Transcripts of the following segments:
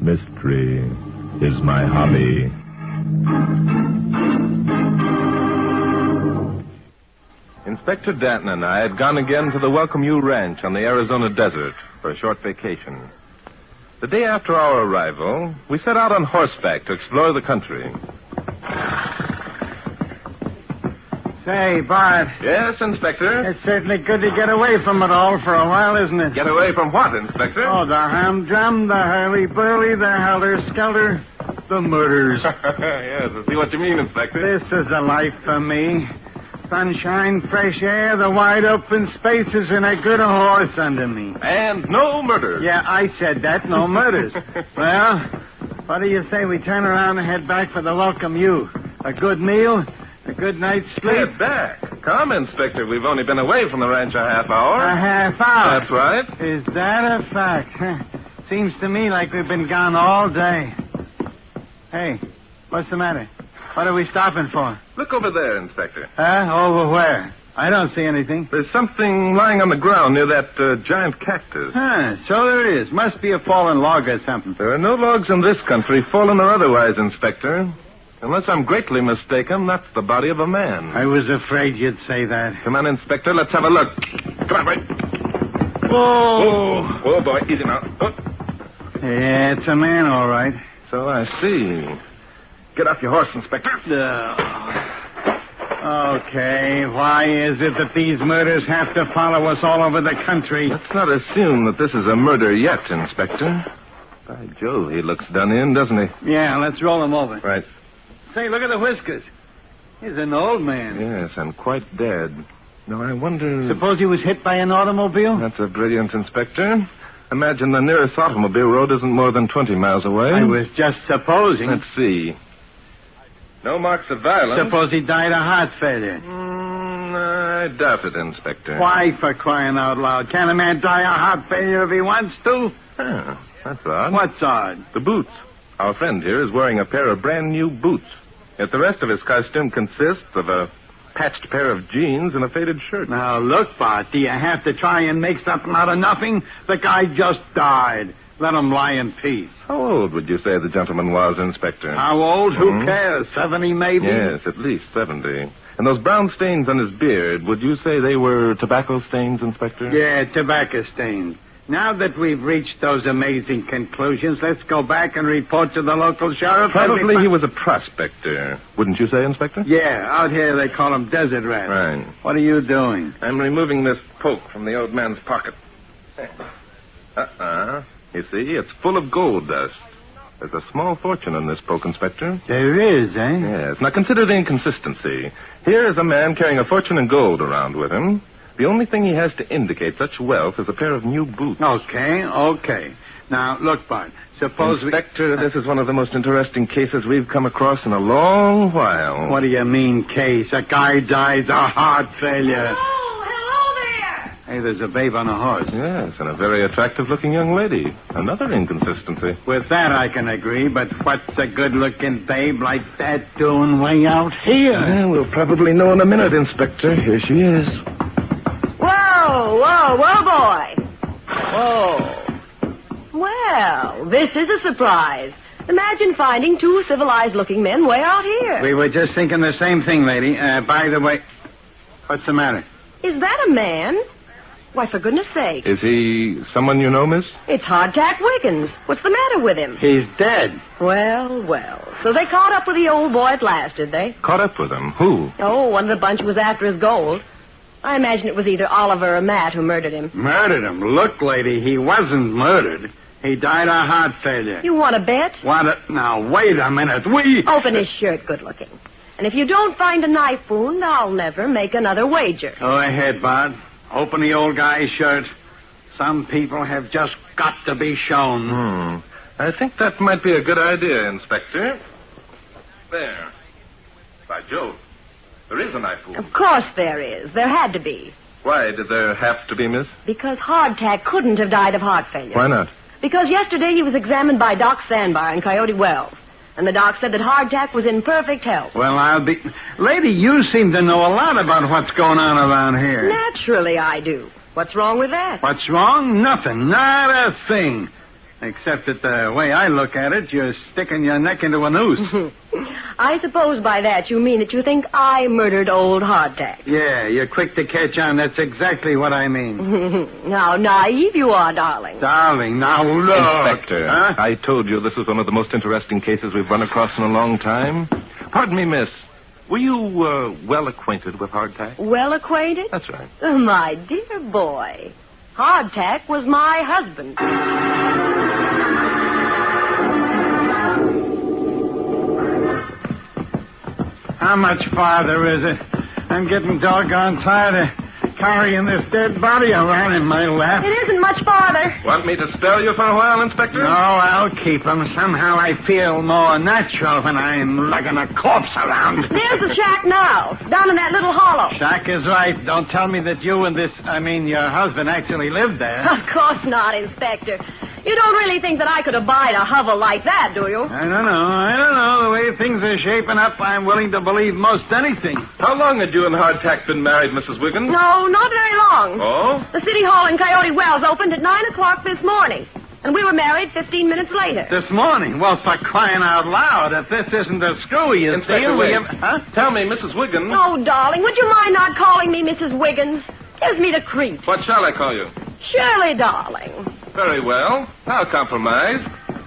Mystery is my hobby. Inspector Danton and I had gone again to the Welcome You Ranch on the Arizona desert for a short vacation. The day after our arrival, we set out on horseback to explore the country. Say, Bart. Yes, Inspector? It's certainly good to get away from it all for a while, isn't it? Get away from what, Inspector? Oh, the humdrum, the hurly-burly, the helter-skelter, the murders. Yes, I see what you mean, Inspector. This is a life for me. Sunshine, fresh air, the wide open spaces, and a good horse under me. And no murders. Yeah, I said that, no murders. Well, what do you say we turn around and head back for the Welcome You? A good meal, a good night's sleep. Head back. Come, Inspector. We've only been away from the ranch a half hour. A half hour? That's right. Is that a fact? Seems to me like we've been gone all day. Hey, what's the matter? What are we stopping for? Look over there, Inspector. Over where? I don't see anything. There's something lying on the ground near that giant cactus. So there is. Must be a fallen log or something. There are no logs in this country, fallen or otherwise, Inspector. Unless I'm greatly mistaken, that's the body of a man. I was afraid you'd say that. Come on, Inspector. Let's have a look. Come on, boy. Whoa. Oh, boy. Easy now. Oh. Yeah, it's a man, all right. So I see. Get off your horse, Inspector. Okay, why is it that these murders have to follow us all over the country? Let's not assume that this is a murder yet, Inspector. By Jove, he looks done in, doesn't he? Yeah, let's roll him over. Right. Say, look at the whiskers. He's an old man. Yes, and quite dead. Now, I wonder... Suppose he was hit by an automobile? That's a brilliant, Inspector. Imagine the nearest automobile road isn't more than 20 miles away. I was just supposing. Let's see. No marks of violence. Suppose he died of heart failure. I doubt it, Inspector. Why, for crying out loud? Can a man die of heart failure if he wants to? That's odd. What's odd? The boots. Our friend here is wearing a pair of brand new boots. Yet the rest of his costume consists of a patched pair of jeans and a faded shirt. Now, look, Bart, do you have to try and make something out of nothing? The guy just died. Let him lie in peace. How old would you say the gentleman was, Inspector? How old? Who cares? 70, maybe? Yes, at least 70. And those brown stains on his beard, would you say they were tobacco stains, Inspector? Yeah, tobacco stains. Now that we've reached those amazing conclusions, let's go back and report to the local sheriff. Probably he was a prospector. Wouldn't you say, Inspector? Yeah, out here they call him desert rats. Right. What are you doing? I'm removing this poke from the old man's pocket. You see, it's full of gold dust. There's a small fortune in this poke, Inspector. There is, eh? Yes. Now, consider the inconsistency. Here is a man carrying a fortune in gold around with him. The only thing he has to indicate such wealth is a pair of new boots. Okay. Now, look, Bart, suppose Inspector, this is one of the most interesting cases we've come across in a long while. What do you mean, case? A guy dies of heart failure. Hello there! Hey, there's a babe on a horse. Yes, and a very attractive-looking young lady. Another inconsistency. With that, I can agree, but what's a good-looking babe like that doing way out here? Yeah, we'll probably know in a minute, Inspector. Here she is. Whoa, boy. Whoa. Well, this is a surprise. Imagine finding two civilized-looking men way out here. We were just thinking the same thing, lady. By the way, what's the matter? Is that a man? Why, for goodness sake. Is he someone you know, miss? It's Hardtack Wiggins. What's the matter with him? He's dead. Well. So they caught up with the old boy at last, did they? Caught up with him? Who? Oh, one of the bunch was after his gold. I imagine it was either Oliver or Matt who murdered him. Murdered him? Look, lady, he wasn't murdered. He died of heart failure. You want to bet? Now, wait a minute. Open his shirt, good looking. And if you don't find a knife wound, I'll never make another wager. Go ahead, Bart. Open the old guy's shirt. Some people have just got to be shown. I think that might be a good idea, Inspector. There. By Jove. There is a knife wound. Of course there is. There had to be. Why did there have to be, miss? Because Hardtack couldn't have died of heart failure. Why not? Because yesterday he was examined by Doc Sandbar in Coyote Wells. And the doc said that Hardtack was in perfect health. Well, Lady, you seem to know a lot about what's going on around here. Naturally I do. What's wrong with that? What's wrong? Nothing. Not a thing. Except that the way I look at it, you're sticking your neck into a noose. I suppose by that you mean that you think I murdered old Hardtack. Yeah, you're quick to catch on. That's exactly what I mean. How naive you are, darling. Darling, now look. Inspector, Huh? I told you this was one of the most interesting cases we've run across in a long time. Pardon me, miss. Were you well acquainted with Hardtack? Well acquainted? That's right. Oh, my dear boy. Hardtack was my husband. How much farther is it? I'm getting doggone tired of carrying this dead body around in my lap. It isn't much farther. Want me to spell you for a while, Inspector? No, I'll keep him. Somehow I feel more natural when I'm lugging a corpse around. There's the shack now, down in that little hollow. Shack is right. Don't tell me that you and your husband actually lived there. Of course not, Inspector. You don't really think that I could abide a hovel like that, do you? I don't know. The way things are shaping up, I'm willing to believe most anything. How long had you and Hardtack been married, Mrs. Wiggins? No, not very long. Oh? The city hall in Coyote Wells opened at 9 o'clock this morning, and we were married 15 minutes later. This morning? Well, for crying out loud, if this isn't a screwy Inspector, wait. Huh? Tell me, Mrs. Wiggins. Oh, darling, would you mind not calling me Mrs. Wiggins? Gives me the creeps. What shall I call you? Shirley, darling. Very well. I'll compromise.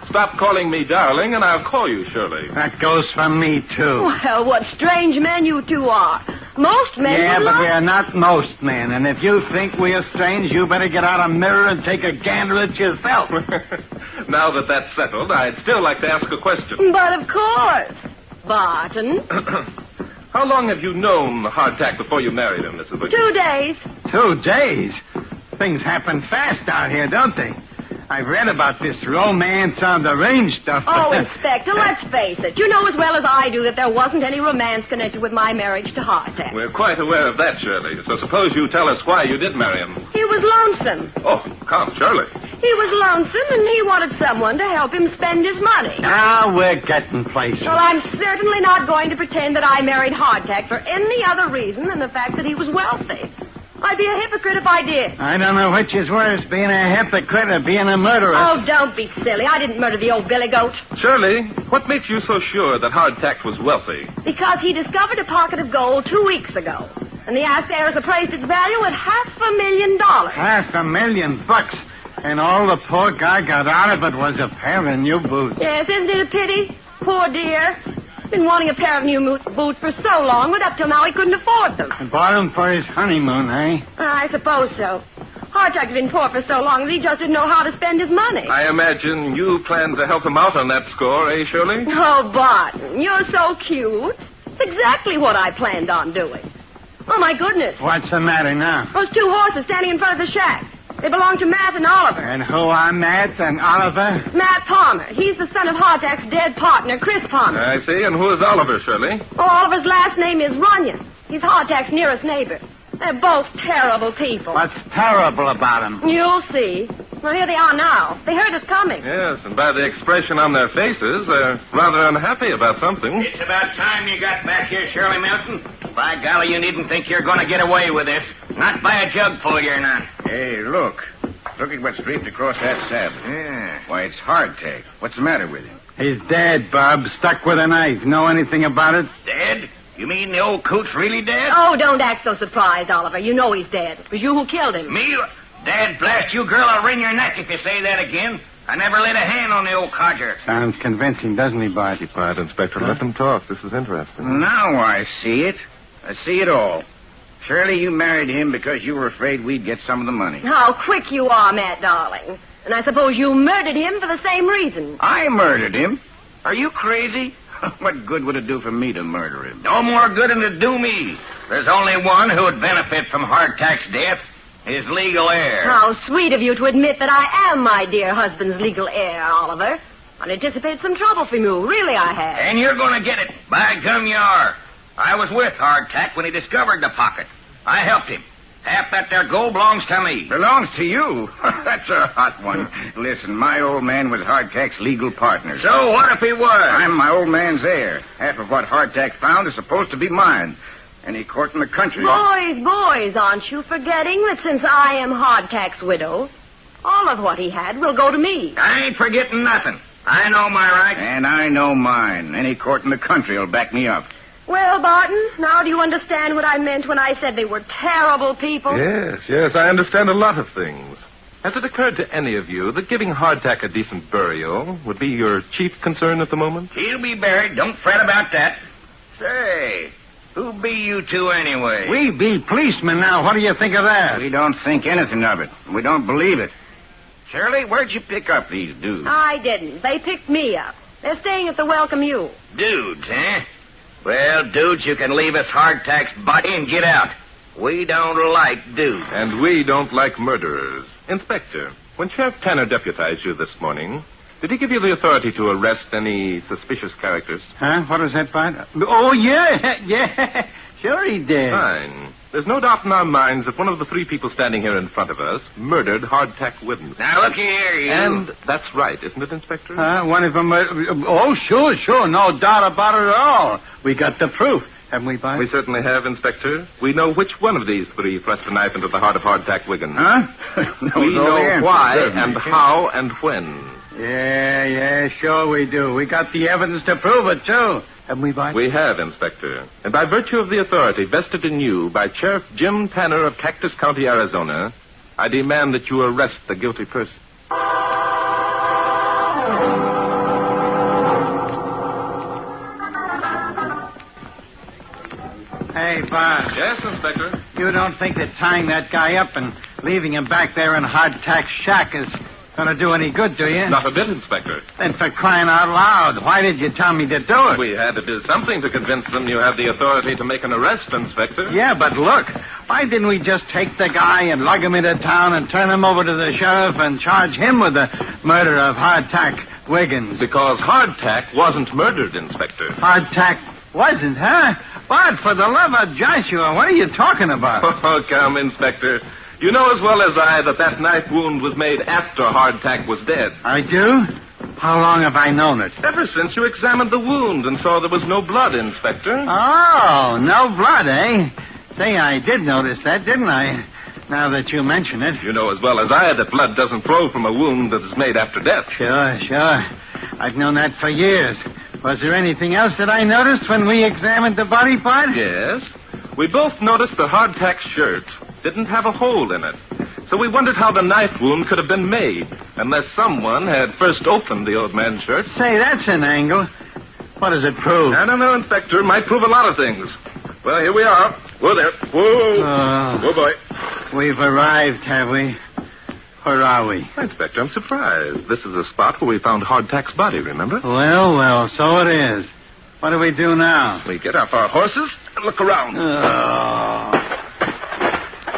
Stop calling me darling, and I'll call you Shirley. That goes for me, too. Well, what strange men you two are. Most men Yeah, would but love... we are not most men, and if you think we are strange, you better get out a mirror and take a gander at yourself. Now that that's settled, I'd still like to ask a question. But of course. Barton. How long have you known Hardtack before you married him, Mrs. Wiggins? 2 days. 2 days? Things happen fast out here, don't they? I've read about this romance on the range stuff. Oh, Inspector, let's face it. You know as well as I do that there wasn't any romance connected with my marriage to Hardtack. We're quite aware of that, Shirley. So suppose you tell us why you did marry him. He was lonesome. Oh, come, Shirley. He was lonesome, and he wanted someone to help him spend his money. Now we're getting places. Well, I'm certainly not going to pretend that I married Hardtack for any other reason than the fact that he was wealthy. I'd be a hypocrite if I did. I don't know which is worse, being a hypocrite or being a murderer. Oh, don't be silly. I didn't murder the old billy goat. Shirley, what makes you so sure that Hardtack was wealthy? Because he discovered a pocket of gold 2 weeks ago. And the asked heirs appraised its value at $500,000. $500,000. And all the poor guy got out of it was a pair of new boots. Yes, isn't it a pity? Poor dear. Been wanting a pair of new boots for so long, but up till now he couldn't afford them. I bought them for his honeymoon, eh? I suppose so. Hardtack had been poor for so long that he just didn't know how to spend his money. I imagine you planned to help him out on that score, eh, Shirley? Oh, Barton, you're so cute. It's exactly what I planned on doing. Oh, my goodness. What's the matter now? Those 2 horses standing in front of the shack. They belong to Matt and Oliver. And who are Matt and Oliver? Matt Palmer. He's the son of Hardtack's dead partner, Chris Palmer. I see. And who is Oliver, Shirley? Oh, Oliver's last name is Runyon. He's Hardtack's nearest neighbor. They're both terrible people. What's terrible about them? You'll see. Well, here they are now. They heard us coming. Yes, and by the expression on their faces, they're rather unhappy about something. It's about time you got back here, Shirley Milton. By golly, you needn't think you're going to get away with this. Not by a jugful, you're not. Hey, look. Look at what's draped across that saddle. Yeah. Why, it's Hardtack. What's the matter with him? He's dead, Bob. Stuck with a knife. Know anything about it? Dead? You mean the old coot's really dead? Oh, don't act so surprised, Oliver. You know he's dead. It was you who killed him. Me? Dad blast you, girl. I'll wring your neck if you say that again. I never laid a hand on the old codger. Sounds convincing, doesn't he, Bart? Keep quiet, Inspector. Let them talk. This is interesting. Now I see it. I see it all. Shirley, you married him because you were afraid we'd get some of the money. How quick you are, Matt, darling. And I suppose you murdered him for the same reason. I murdered him? Are you crazy? What good would it do for me to murder him? No more good than to do me. There's only one who would benefit from Hardtack's death. His legal heir. How sweet of you to admit that I am my dear husband's legal heir, Oliver. I'd anticipated some trouble from you. Really, I had. And you're going to get it. By gum, you are. I was with Hardtack when he discovered the pocket. I helped him. Half that there gold belongs to me. Belongs to you? That's a hot one. Listen, my old man was Hardtack's legal partner. So what if he was? I'm my old man's heir. Half of what Hardtack found is supposed to be mine. Any court in the country... Boys, aren't you forgetting that since I am Hardtack's widow, All of what he had will go to me. I ain't forgetting nothing. I know my rights. And I know mine. Any court in the country will back me up. Well, Barton, now do you understand what I meant when I said they were terrible people? Yes, I understand a lot of things. Has it occurred to any of you that giving Hardtack a decent burial would be your chief concern at the moment? He'll be buried. Don't fret about that. Say, who be you two anyway? We be policemen now. What do you think of that? We don't think anything of it. We don't believe it. Shirley, where'd you pick up these dudes? I didn't. They picked me up. They're staying at the Welcome You. Dudes, eh? Well, dudes, you can leave us Hardtack's body and get out. We don't like dudes. And we don't like murderers. Inspector, when Sheriff Tanner deputized you this morning, did he give you the authority to arrest any suspicious characters? Huh? What is that, Bart? Oh, yeah. Sure he did. Fine. There's no doubt in our minds that one of the three people standing here in front of us murdered Hardtack Wiggins. Now, look here, you. And that's right, isn't it, Inspector? One of them... oh, sure. No doubt about it at all. We got the proof. Haven't we, Bart? We certainly have, Inspector. We know which one of these three thrust a knife into the heart of Hardtack Wiggins. Huh? We know why and how and when. Yeah, sure we do. We got the evidence to prove it, too. Haven't we, Bart? We have, Inspector. And by virtue of the authority vested in you by Sheriff Jim Tanner of Cactus County, Arizona, I demand that you arrest the guilty person. Hey, Bart. Yes, Inspector? You don't think that tying that guy up and leaving him back there in Hardtack's shack is going to do any good, do you? Not a bit, Inspector. Then for crying out loud, why did you tell me to do it? We had to do something to convince them you have the authority to make an arrest, Inspector. Yeah, but look, why didn't we just take the guy and lug him into town and turn him over to the sheriff and charge him with the murder of Hardtack Wiggins? Because Hardtack wasn't murdered, Inspector. Hardtack wasn't, huh? But for the love of Joshua, what are you talking about? Oh, come, Inspector. You know as well as I that knife wound was made after Hardtack was dead. I do? How long have I known it? Ever since you examined the wound and saw there was no blood, Inspector. Oh, no blood, eh? Say, I did notice that, didn't I? Now that you mention it. You know as well as I that blood doesn't flow from a wound that is made after death. Sure. I've known that for years. Was there anything else that I noticed when we examined the body part? Yes. We both noticed that Hardtack's shirt didn't have a hole in it. So we wondered how the knife wound could have been made, unless someone had first opened the old man's shirt. Say, that's an angle. What does it prove? I don't know, Inspector. It might prove a lot of things. Well, here we are. Whoa there. Whoa. Whoa, boy. We've arrived, have we? Where are we? Inspector, I'm surprised. This is the spot where we found Hardtack's body, remember? Well, so it is. What do we do now? We get off our horses and look around.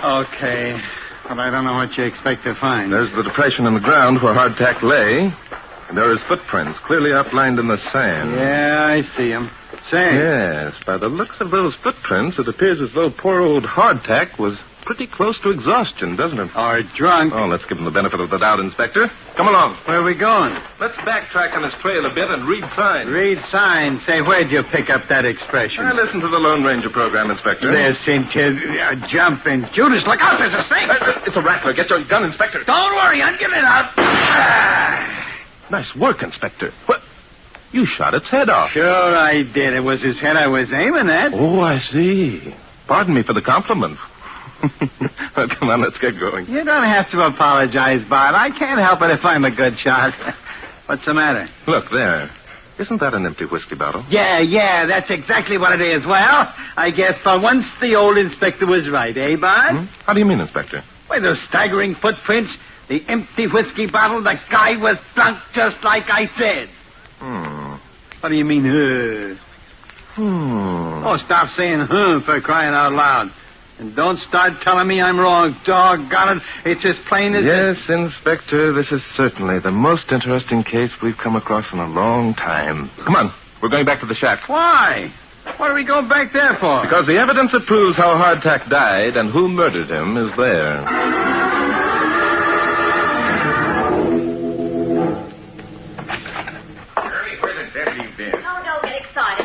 Okay. But I don't know what you expect to find. There's the depression in the ground where Hardtack lay. And there are his footprints, clearly outlined in the sand. Yeah, I see him. Say. Yes, by the looks of those footprints, it appears as though poor old Hardtack was pretty close to exhaustion, doesn't it? Or drunk. Oh, let's give him the benefit of the doubt, Inspector. Come along. Where are we going? Let's backtrack on his trail a bit and read signs. Read signs? Say, where'd you pick up that expression? I listened to the Lone Ranger program, Inspector. There's Cynthia jumping. Judas, look out, there's a snake. It's a rattler. Get your gun, Inspector. Don't worry, I'm getting it out. Nice work, Inspector. What? You shot its head off. Sure I did. It was his head I was aiming at. Oh, I see. Pardon me for the compliment. Well, come on, let's get going. You don't have to apologize, Bart. I can't help it if I'm a good shot. What's the matter? Look, there. Isn't that an empty whiskey bottle? Yeah, that's exactly what it is. Well, I guess for once the old inspector was right, eh, Bart? How do you mean, Inspector? Why, those staggering footprints, the empty whiskey bottle, the guy was drunk just like I said. What do you mean, Oh, stop saying, for crying out loud. And don't start telling me I'm wrong. Doggone it. It's as plain as... Yes, Inspector, this is certainly the most interesting case we've come across in a long time. Come on. We're going back to the shack. Why? What are we going back there for? Because the evidence that proves how Hardtack died and who murdered him is there.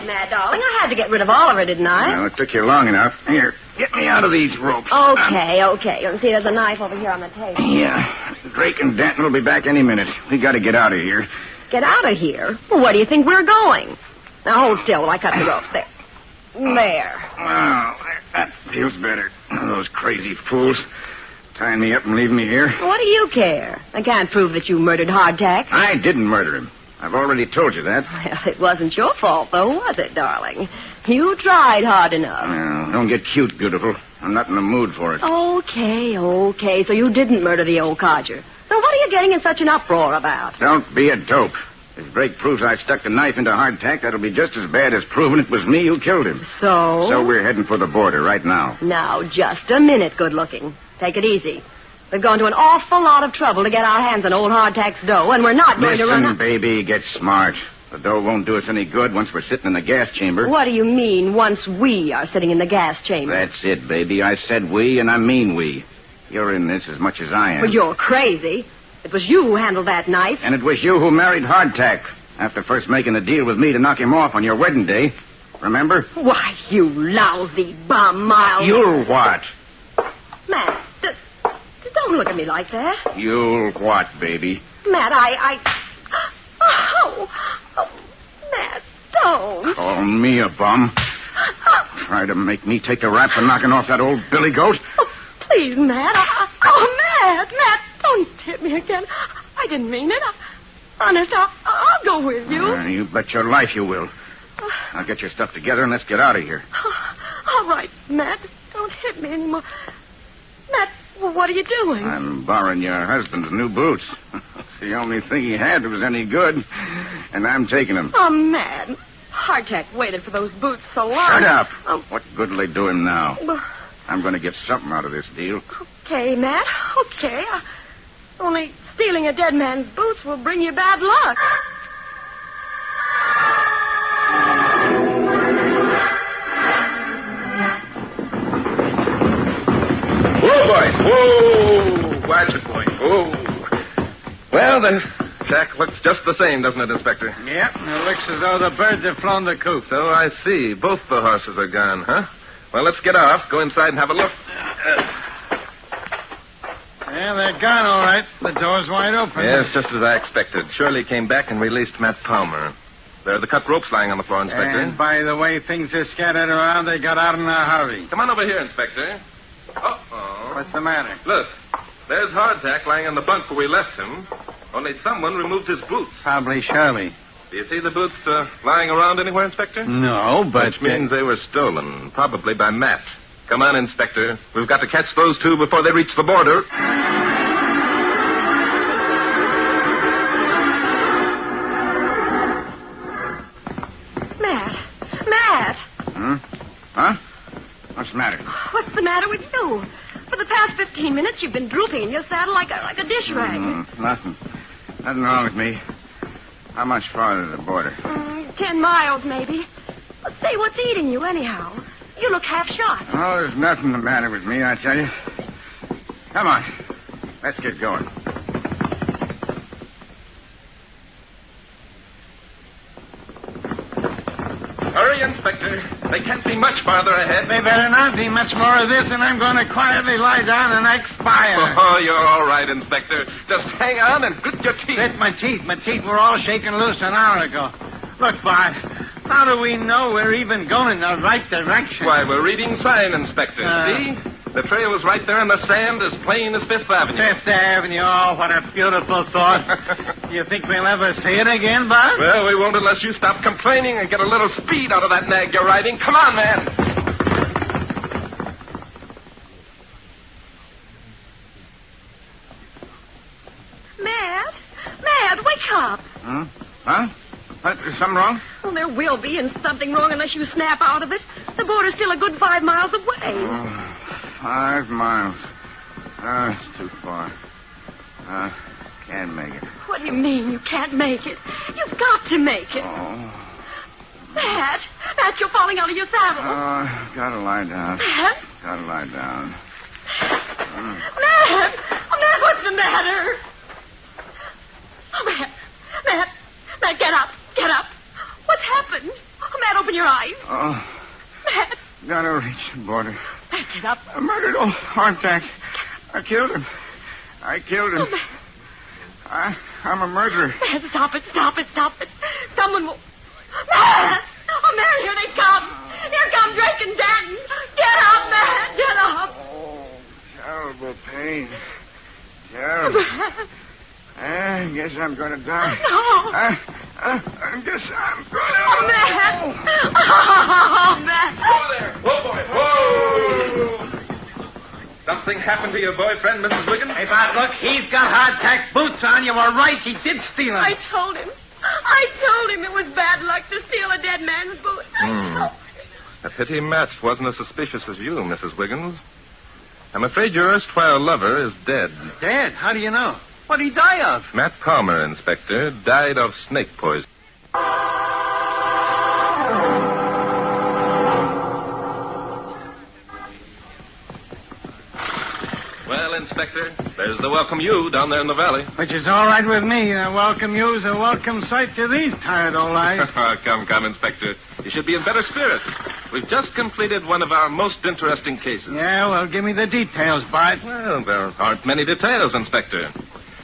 Mad darling, I had to get rid of Oliver, didn't I? Well, it took you long enough. Here, get me out of these ropes. Okay. You see, there's a knife over here on the table. Yeah. Drake and Danton will be back any minute. We got to get out of here. Get out of here? Well, where do you think we're going? Now, hold still while I cut the ropes. There. There. Oh, that feels better. Those crazy fools. Tying me up and leaving me here. What do you care? I can't prove that you murdered Hardtack. I didn't murder him. I've already told you that. Well, it wasn't your fault, though, was it, darling? You tried hard enough. Well, don't get cute, beautiful. I'm not in the mood for it. Okay. So you didn't murder the old codger. So what are you getting in such an uproar about? Don't be a dope. If Drake proves I stuck the knife into Hardtack, that'll be just as bad as proving it was me who killed him. So we're heading for the border right now. Now, just a minute, good looking. Take it easy. We've gone to an awful lot of trouble to get our hands on old Hardtack's dough, and we're not going to run... Listen, baby, get smart. The dough won't do us any good once we're sitting in the gas chamber. What do you mean, once we are sitting in the gas chamber? That's it, baby. I said we, and I mean we. You're in this as much as I am. Well, you're crazy. It was you who handled that knife. And it was you who married Hardtack, after first making a deal with me to knock him off on your wedding day. Remember? Why, you lousy bum, Miles. You'll what? Matt, don't look at me like that. You'll what, baby? Matt, Oh, Matt, don't. Call me a bum. Try to make me take the rap for knocking off that old billy goat. Oh, please, Matt. Matt, don't hit me again. I didn't mean it. Honest, I'll go with you. You bet your life you will. Now get your stuff together and let's get out of here. All right, Matt. Don't hit me anymore. Matt, what are you doing? I'm borrowing your husband's new boots. It's the only thing he had that was any good, and I'm taking them. Oh, Matt. Hardtack waited for those boots so long. Shut up. What good will they do him now? I'm going to get something out of this deal. Okay, Matt. Okay. Only stealing a dead man's boots will bring you bad luck. Whoa, boys. Whoa. Watch it, boys. Whoa. Well, the shack looks just the same, doesn't it, Inspector? Yep. It looks as though the birds have flown the coop. So I see. Both the horses are gone, huh? Well, let's get off. Go inside and have a look. Yeah, they're gone, all right. The door's wide open. Yes, just as I expected. Shirley came back and released Matt Palmer. There are the cut ropes lying on the floor, Inspector. And by the way things are scattered around, they got out in a hurry. Come on over here, Inspector. Uh-oh. What's the matter? Look, there's Hardtack lying on the bunk where we left him. Only someone removed his boots. Probably Shirley. Do you see the boots lying around anywhere, Inspector? No, but... Which means they were stolen, probably by Matt. Come on, Inspector. We've got to catch those two before they reach the border. Matt. Huh? What's the matter? What's the matter with you? For the past 15 minutes, you've been drooping in your saddle like a dish rag. Nothing. Nothing wrong with me. How much farther to the border? 10 miles, maybe. But say, what's eating you, anyhow? You look half shot. Oh, there's nothing the matter with me, I tell you. Come on. Let's get going. Hurry, Inspector. They can't be much farther ahead. They better not be much more of this, and I'm going to quietly lie down and expire. Oh, you're all right, Inspector. Just hang on and grit your teeth. Grit my teeth. My teeth were all shaken loose an hour ago. Look, Bart, how do we know we're even going in the right direction? Why, we're reading sign, Inspector. See? The trail is right there in the sand, as plain as Fifth Avenue. Fifth Avenue, oh, what a beautiful thought. You think we'll ever see it again, Bart? Well, we won't unless you stop complaining and get a little speed out of that nag you're riding. Come on, man. Matt, wake up. Huh? What, is something wrong? Well, there will be, and something wrong unless you snap out of it. The border's still a good 5 miles away. 5 miles. It's too far. Can't make it. What do you mean you can't make it? You've got to make it. Oh. Matt, you're falling out of your saddle. Gotta lie down. Matt? Gotta lie down. Matt, what's the matter? Oh, Matt, get up. What's happened? Oh, Matt, open your eyes. Oh. Matt. Gotta reach the border. Matt, get up. I murdered old Hardtack. I killed him. Oh, I'm a murderer. Matt, stop it. Someone will... Matt! Oh, Matt, here they come. Here come Drake and Danton. Get up, Matt, get up. Oh, terrible pain. Terrible. I guess I'm going to die. No. I guess I'm going to... Oh, Matt. Oh, Matt. Whoa there. Whoa, boy. Whoa. Something happened to your boyfriend, Mrs. Wiggins? Hey, Bart, look, he's got hardtack boots on. You were right. He did steal them. I told him it was bad luck to steal a dead man's boots. A pity Matt wasn't as suspicious as you, Mrs. Wiggins. I'm afraid your erstwhile lover is dead. Dead? How do you know? What'd he die of? Matt Palmer, Inspector, died of snake poison. Well, Inspector, there's the welcome you down there in the valley. Which is all right with me. A welcome you is a welcome sight to these tired old eyes. Come, Inspector. You should be in better spirits. We've just completed one of our most interesting cases. Yeah, well, give me the details, Bart. Well, there aren't many details, Inspector.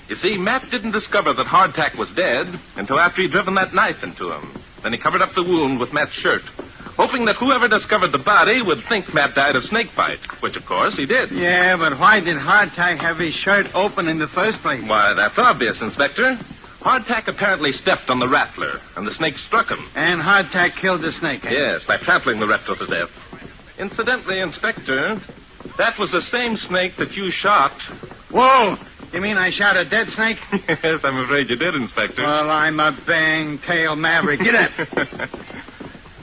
You see, Matt didn't discover that Hardtack was dead until after he'd driven that knife into him. Then he covered up the wound with Matt's shirt, hoping that whoever discovered the body would think Matt died of snake bite, which, of course, he did. Yeah, but why did Hardtack have his shirt open in the first place? Why, that's obvious, Inspector. Hardtack apparently stepped on the rattler, and the snake struck him. And Hardtack killed the snake, eh? Yes, by trampling the reptile to death. Incidentally, Inspector, that was the same snake that you shot. Whoa! You mean I shot a dead snake? Yes, I'm afraid you did, Inspector. Well, I'm a bang-tail maverick. Get up!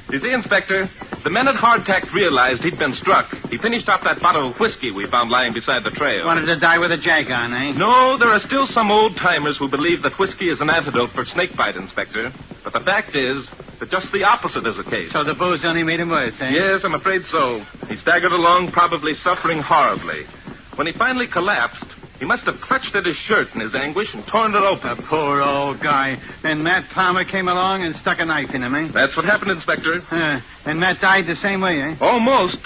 You see, Inspector, the minute Hardtack realized he'd been struck, he finished off that bottle of whiskey we found lying beside the trail. Wanted to die with a jag on, eh? No, there are still some old-timers who believe that whiskey is an antidote for snakebite, Inspector. But the fact is that just the opposite is the case. So the booze only made him worse, eh? Yes, I'm afraid so. He staggered along, probably suffering horribly. When he finally collapsed, he must have clutched at his shirt in his anguish and torn it open. The poor old guy. And Matt Palmer came along and stuck a knife in him, eh? That's what happened, Inspector. And Matt died the same way, eh? Almost.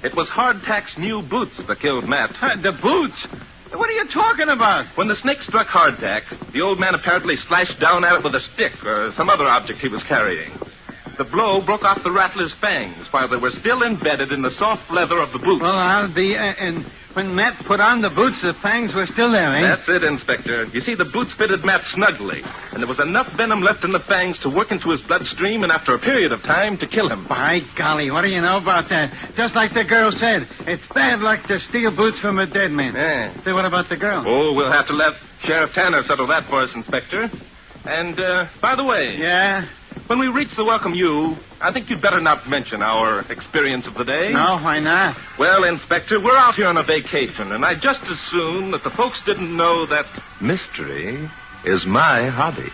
It was Hardtack's new boots that killed Matt. The boots? What are you talking about? When the snake struck Hardtack, the old man apparently slashed down at it with a stick or some other object he was carrying. The blow broke off the rattler's fangs while they were still embedded in the soft leather of the boots. Well, I'll be... and when Matt put on the boots, the fangs were still there, eh? That's it, Inspector. You see, the boots fitted Matt snugly, and there was enough venom left in the fangs to work into his bloodstream and after a period of time to kill him. By golly, what do you know about that? Just like the girl said, it's bad luck to steal boots from a dead man. Yeah. Say, what about the girl? Oh, we'll have to let Sheriff Tanner settle that for us, Inspector. And, by the way... Yeah? When we reach the welcome you, I think you'd better not mention our experience of the day. No, why not? Well, Inspector, we're out here on a vacation, and I'd just as soon that the folks didn't know that mystery is my hobby.